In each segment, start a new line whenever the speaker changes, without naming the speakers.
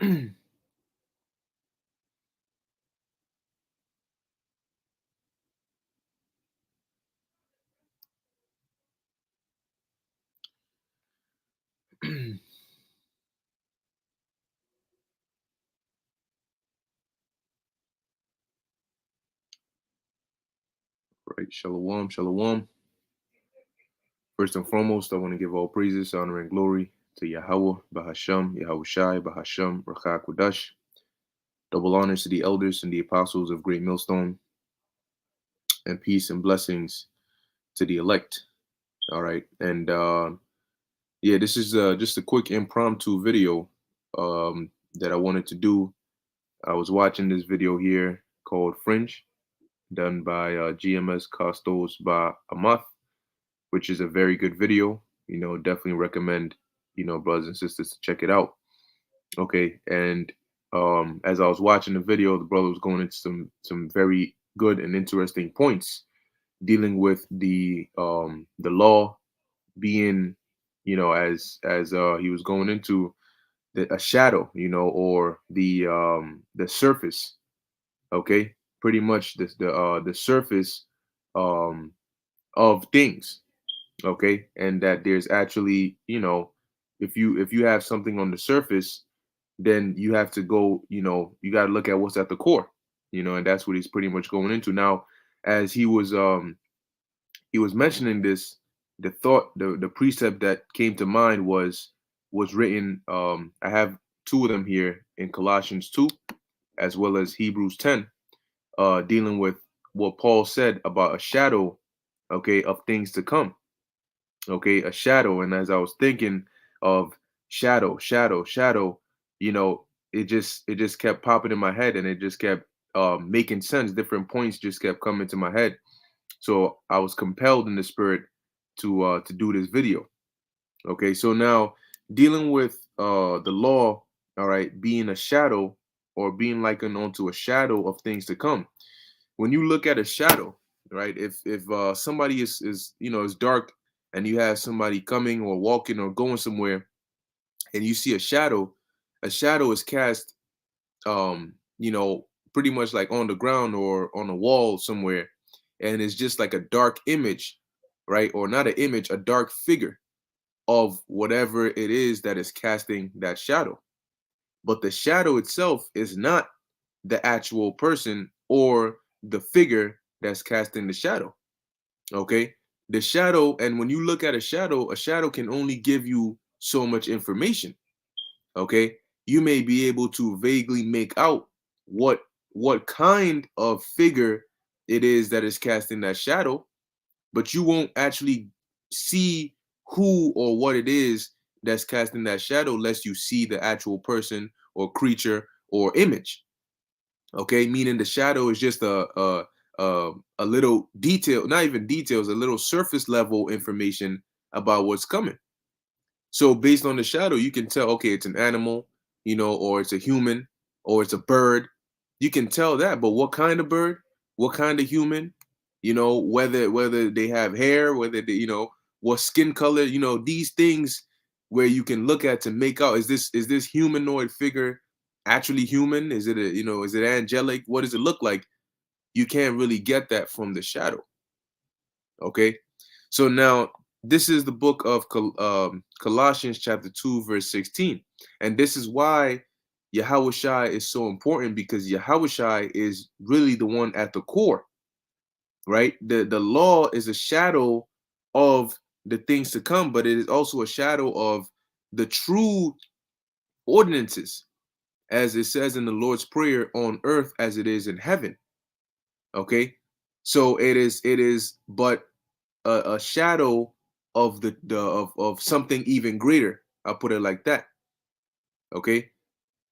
Right. Shalom, shalom. First and foremost, I want to give all praises, honor, and glory to Yahweh, Bahasham, Yahweh Shai, Bahasham, Rachak Kudash. Double honors to the elders and the apostles of Great Millstone, and peace and blessings to the elect. All right. And yeah, this is just a quick impromptu video that I wanted to do. I was watching this video here called Fringe, done by GMS Costos by Amath, which is a very good video. Definitely recommend, brothers and sisters to check it out. Okay. And as I was watching the video, the brother was going into some very good and interesting points dealing with the law being, as he was going into a shadow, or the surface. Okay. Pretty much the surface um of things. Okay. And that there's actually, if you have something on the surface, then you have to go, you got to look at what's at the core, and that's what he's pretty much going into now. As he was mentioning this, the precept that came to mind was written. I have two of them here in Colossians 2 as well as Hebrews 10, dealing with what Paul said about a shadow, okay, of things to come. Okay, a shadow. And as I was thinking of shadow, shadow, shadow, it just kept popping in my head, and it just kept making sense. Different points just kept coming to my head. So I was compelled in the spirit to do this video. Okay, so now dealing with the law, all right, being a shadow or being likened onto a shadow of things to come. When you look at a shadow, right, if somebody is dark, and you have somebody coming or walking or going somewhere, and you see a shadow is cast, pretty much like on the ground or on a wall somewhere, and it's just like a dark image, right? Or not an image, a dark figure of whatever it is that is casting that shadow. But the shadow itself is not the actual person or the figure that's casting the shadow. Okay. The shadow, and when you look at a shadow can only give you so much information. Okay. You may be able to vaguely make out what kind of figure it is that is casting that shadow, but you won't actually see who or what it is that's casting that shadow unless you see the actual person or creature or image. Okay, meaning the shadow is just a little detail, not even details, a little surface level information about what's coming. So based on the shadow, you can tell, okay, it's an animal, or it's a human, or it's a bird. You can tell that, but what kind of bird, what kind of human, whether they have hair, whether they, what skin color, these things where you can look at to make out, is this humanoid figure actually human? Is it is it angelic? What does it look like? You can't really get that from the shadow. Okay. So now this is the book of Colossians chapter 2, verse 16. And this is why Yahweh Shai is so important, because Yahweh Shai is really the one at the core, right? The law is a shadow of the things to come, but it is also a shadow of the true ordinances, as it says in the Lord's Prayer, on earth as it is in heaven. Okay. So it is but a shadow of of something even greater. I'll put it like that. Okay.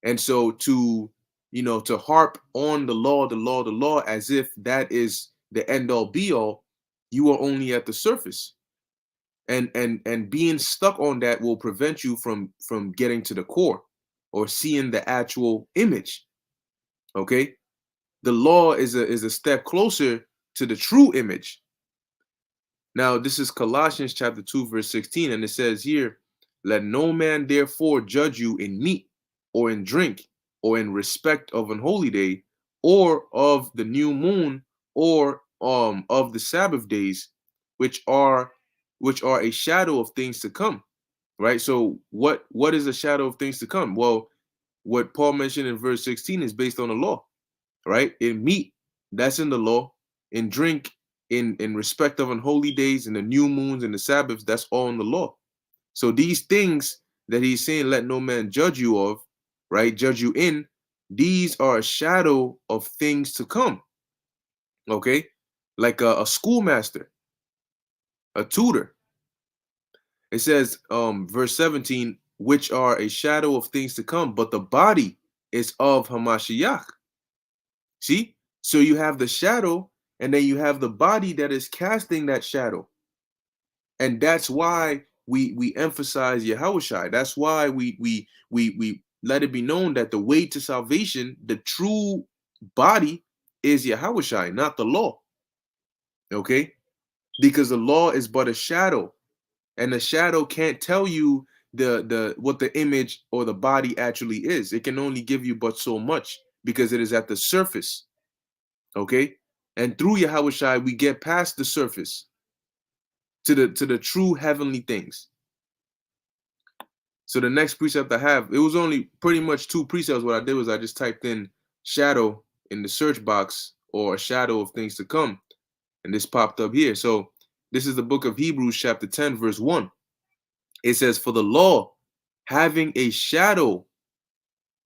And so to harp on the law, the law, the law, as if that is the end all be all, you are only at the surface. And being stuck on that will prevent you from getting to the core or seeing the actual image. Okay. The law is a step closer to the true image. Now, this is Colossians chapter 2, verse 16, and it says here, let no man therefore judge you in meat. or in drink, or in respect of an holy day, or of the new moon, or of the Sabbath days, which are a shadow of things to come. Right? So what is a shadow of things to come? Well, what Paul mentioned in verse 16 is based on the law, right? In meat, that's in the law. In drink, in respect of unholy days, and the new moons and the Sabbaths, that's all in the law. So these things that he's saying, let no man judge you of, right? Judge you in, these are a shadow of things to come. Okay? Like a schoolmaster, a tutor. It says, verse 17, which are a shadow of things to come, but the body is of Hamashiach. See? So you have the shadow, and then you have the body that is casting that shadow. And that's why we emphasize Yahushai. That's why we let it be known that the way to salvation, the true body, is Yahushai, not the law. Okay? Because the law is but a shadow, and the shadow can't tell you the what the image or the body actually is. It can only give you but so much because it is at the surface. Okay? And through Yahushai, we get past the surface to the true heavenly things. So the next precept I have, it was only pretty much two precepts. What I did was I just typed in shadow in the search box, or a shadow of things to come, and this popped up here. So this is the book of Hebrews chapter 10 verse 1. It says, for the law having a shadow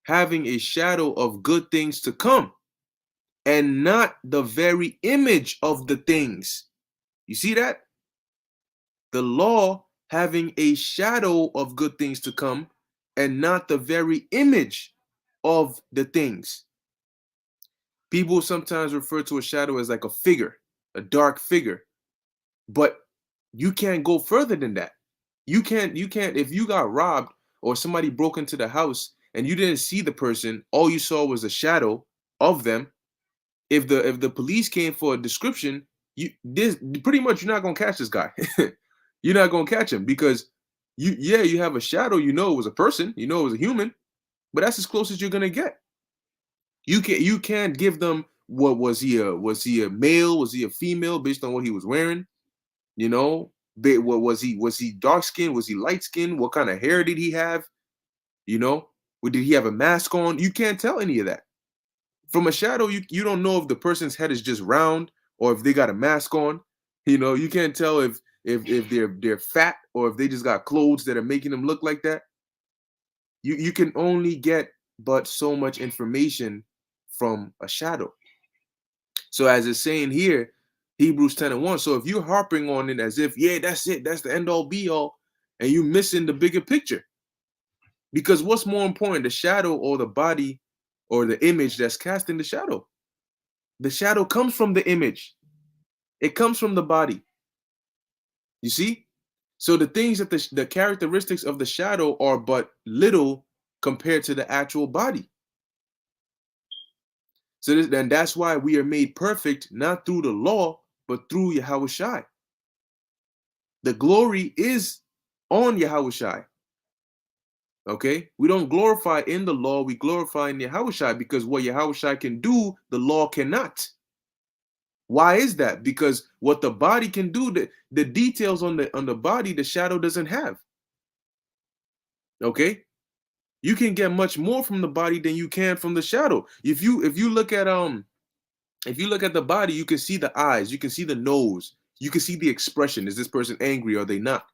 of good things to come, and not the very image of the things. You see that? The law having a shadow of good things to come, and not the very image of the things. People sometimes refer to a shadow as like a figure, a dark figure, but you can't go further than that. You can't, if you got robbed or somebody broke into the house and you didn't see the person, all you saw was a shadow of them. If the police came for a description, this pretty much, you're not gonna catch this guy. You're not gonna catch him, because you have a shadow. You know it was a person. You know it was a human, but that's as close as you're gonna get. You can't give them what was he a male, was he a female based on what he was wearing. You know, what was he dark skinned, was he light skinned, what kind of hair did he have? You know, did he have a mask on? You can't tell any of that. From a shadow, you don't know if the person's head is just round or if they got a mask on. You know, you can't tell if they're fat or if they just got clothes that are making them look like that. You can only get but so much information from a shadow. So as it's saying here, Hebrews 10 and 1. So if you're harping on it as if, yeah, that's it, that's the end all be all, and you're missing the bigger picture. Because what's more important, the shadow or the body or the image that's casting the shadow? The shadow comes from the image. It comes from the body. You see? So the things that the characteristics of the shadow are but little compared to the actual body. So and that's why we are made perfect, not through the law, but through Yahushai. The glory is on Yahushai. Okay? We don't glorify in the law, we glorify in Yahushai, because what Yahushai can do, the law cannot. Why is that? Because what the body can do, the details on the body, the shadow doesn't have. Okay? You can get much more from the body than you can from the shadow. If you look at the body, you can see the eyes, you can see the nose, you can see the expression. Is this person angry or are they not?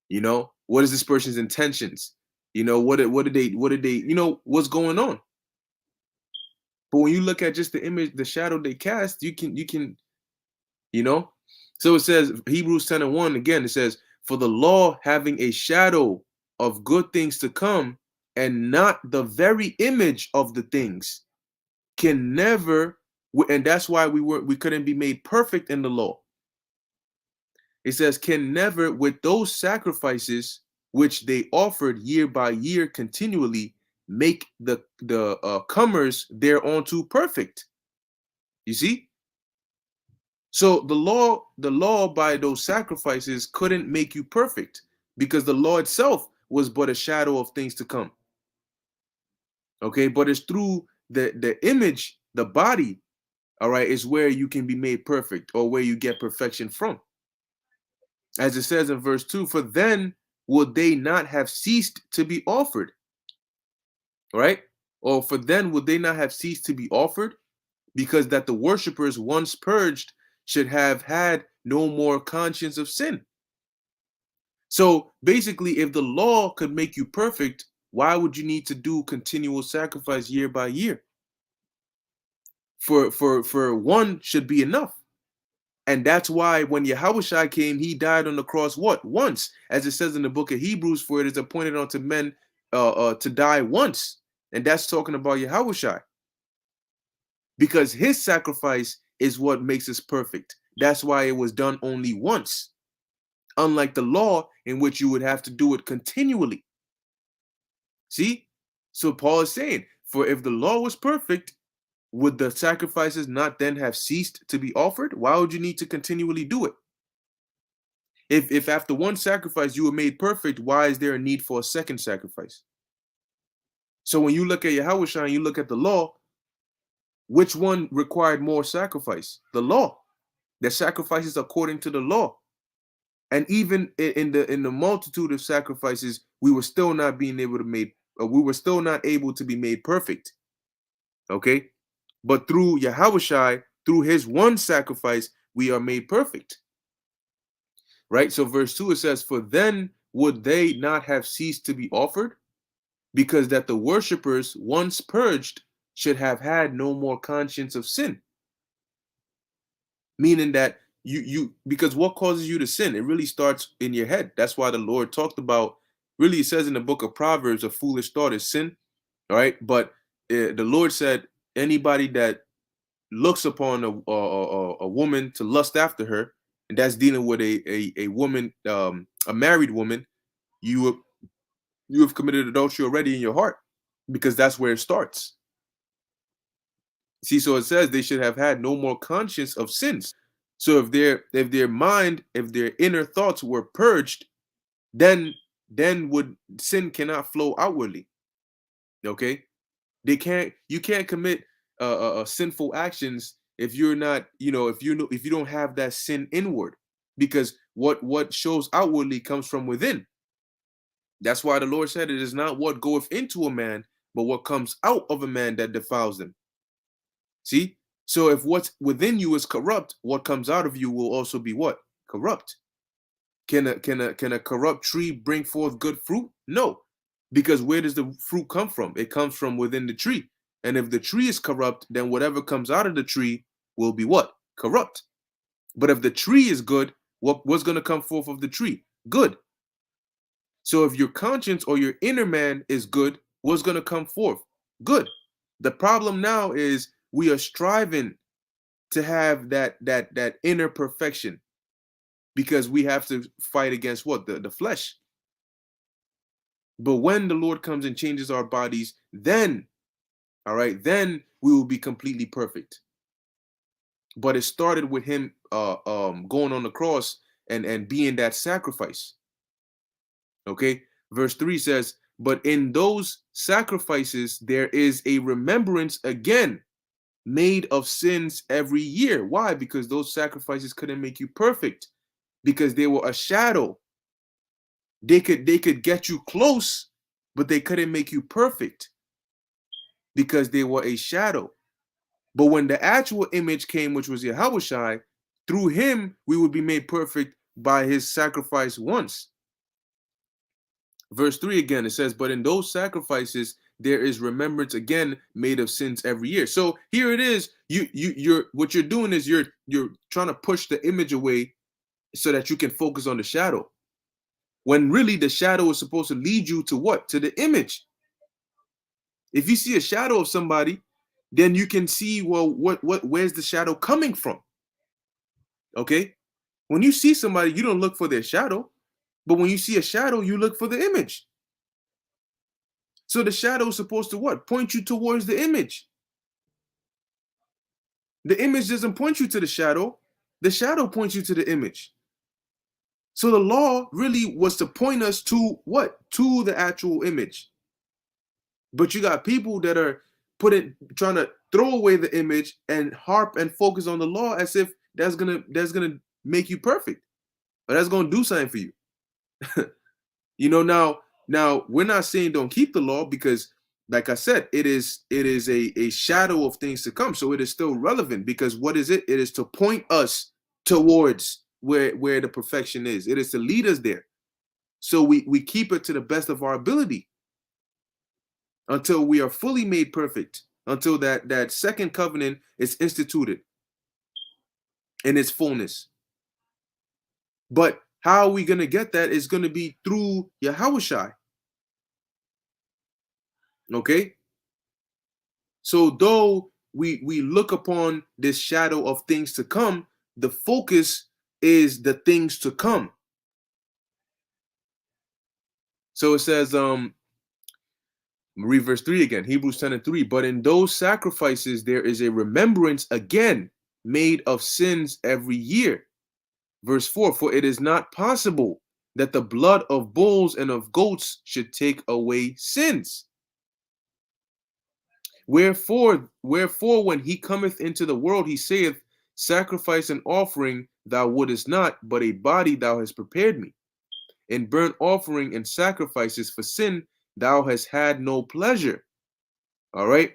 You know, what is this person's intentions? You know, what did they, you know, what's going on? But when you look at just the image, the shadow they cast, you can, you know. So it says, Hebrews 10 and 1, again, it says, for the law having a shadow of good things to come, and not the very image of the things, can never, and that's why we couldn't be made perfect in the law. It says, can never, with those sacrifices which they offered year by year continually, make the comers thereunto perfect. You see? So the law by those sacrifices couldn't make you perfect, because the law itself was but a shadow of things to come. Okay, but it's through the image, the body, all right, is where you can be made perfect, or where you get perfection from. As it says in verse 2, for then would they not have ceased to be offered, right? Or for then would they not have ceased to be offered, because that the worshippers once purged should have had no more conscience of sin. So basically, if the law could make you perfect, why would you need to do continual sacrifice year by year? For one should be enough. And that's why when Yahushua came, he died on the cross what? Once. As it says in the book of Hebrews, for it is appointed unto men to die once. And that's talking about Yahushua. Because his sacrifice is what makes us perfect. That's why it was done only once. Unlike the law, in which you would have to do it continually. See? So Paul is saying, for if the law was perfect, would the sacrifices not then have ceased to be offered? Why would you need to continually do it? If after one sacrifice you were made perfect, why is there a need for a second sacrifice? So when you look at Yahushua and you look at the law, which one required more sacrifice? The law. The sacrifices according to the law. And even in the multitude of sacrifices, we were still not being able to make. We were still not able to be made perfect. Okay, but through Yahushua, through His one sacrifice, we are made perfect. Right. So verse 2 it says, "For then would they not have ceased to be offered, because that the worshippers once purged should have had no more conscience of sin." Meaning that you because what causes you to sin? It really starts in your head. That's why the Lord talked about. Really, it says in the book of Proverbs, a foolish thought is sin. All right, but the Lord said anybody that looks upon a woman to lust after her, and that's dealing with a woman, a married woman, you you have committed adultery already in your heart, because that's where it starts. See, so it says they should have had no more conscience of sins. So if their mind, if their inner thoughts were purged, then would sin cannot flow outwardly. Okay, you can't commit sinful actions if you're not, if you don't have that sin inward, because what shows outwardly comes from within. That's why the Lord said it is not what goeth into a man, but what comes out of a man that defiles them. See? So if what's within you is corrupt, what comes out of you will also be what? Corrupt. Can a corrupt tree bring forth good fruit? No. Because where does the fruit come from? It comes from within the tree. And if the tree is corrupt, then whatever comes out of the tree will be what? Corrupt. But if the tree is good, what's going to come forth of the tree? Good. So if your conscience or your inner man is good, what's going to come forth? Good. The problem now is we are striving to have that inner perfection, because we have to fight against what? The flesh. But when the Lord comes and changes our bodies, then, all right, then we will be completely perfect. But it started with Him going on the cross and being that sacrifice. Okay, verse 3 says, "But in those sacrifices there is a remembrance again made of sins every year." Why? Because those sacrifices couldn't make you perfect, because they were a shadow. They could get you close, but they couldn't make you perfect, because they were a shadow. But when the actual image came, which was Yahushua, through Him we would be made perfect by His sacrifice once. Verse 3 again, it says, "But in those sacrifices there is remembrance again made of sins every year." So here it is. You're what you're doing is you're trying to push the image away so that you can focus on the shadow. When really the shadow is supposed to lead you to what? To the image. If you see a shadow of somebody, then you can see, well, where's the shadow coming from? Okay? When you see somebody, you don't look for their shadow, but when you see a shadow, you look for the image. So the shadow is supposed to what? Point you towards the image. The image doesn't point you to the shadow. The shadow points you to the image. So the law really was to point us to what? To the actual image. But you got people that are trying to throw away the image and harp and focus on the law as if that's gonna make you perfect, or that's gonna do something for you. Now we're not saying don't keep the law, because like I said, it is a shadow of things to come. So it is still relevant, because what is it? It is to point us towards where the perfection is. It is to lead us there. So we keep it to the best of our ability until we are fully made perfect, until that second covenant is instituted in its fullness. But how are we going to get that is going to be through Yahushai. Okay? So though we look upon this shadow of things to come, the focus is the things to come. So it says, read verse 3 again, Hebrews 10:3. But in those sacrifices there is a remembrance again made of sins every year. Verse 4, for it is not possible that the blood of bulls and of goats should take away sins. Wherefore, when he cometh into the world, he saith, sacrifice and offering thou wouldest not, but a body thou hast prepared me. In burnt offering and sacrifices for sin thou hast had no pleasure. All right.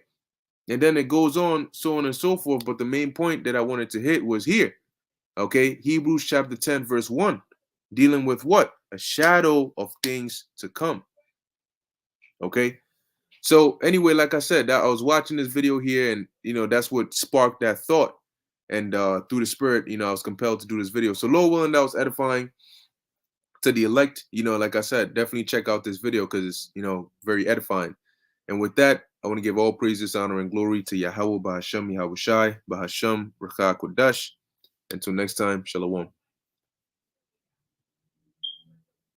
And then it goes on, so on and so forth. But the main point that I wanted to hit was here. Okay. Hebrews chapter 10, verse 1. Dealing with what? A shadow of things to come. Okay. So anyway, like I said, I was watching this video here, and that's what sparked that thought. And through the spirit, I was compelled to do this video. So Lord willing, that was edifying to the elect. Like I said, definitely check out this video, because it's very edifying. And with that, I want to give all praises, honor, and glory to Yahweh Bahasham Yahushai Bahasham Rakha Kodash. Until next time, Shalom.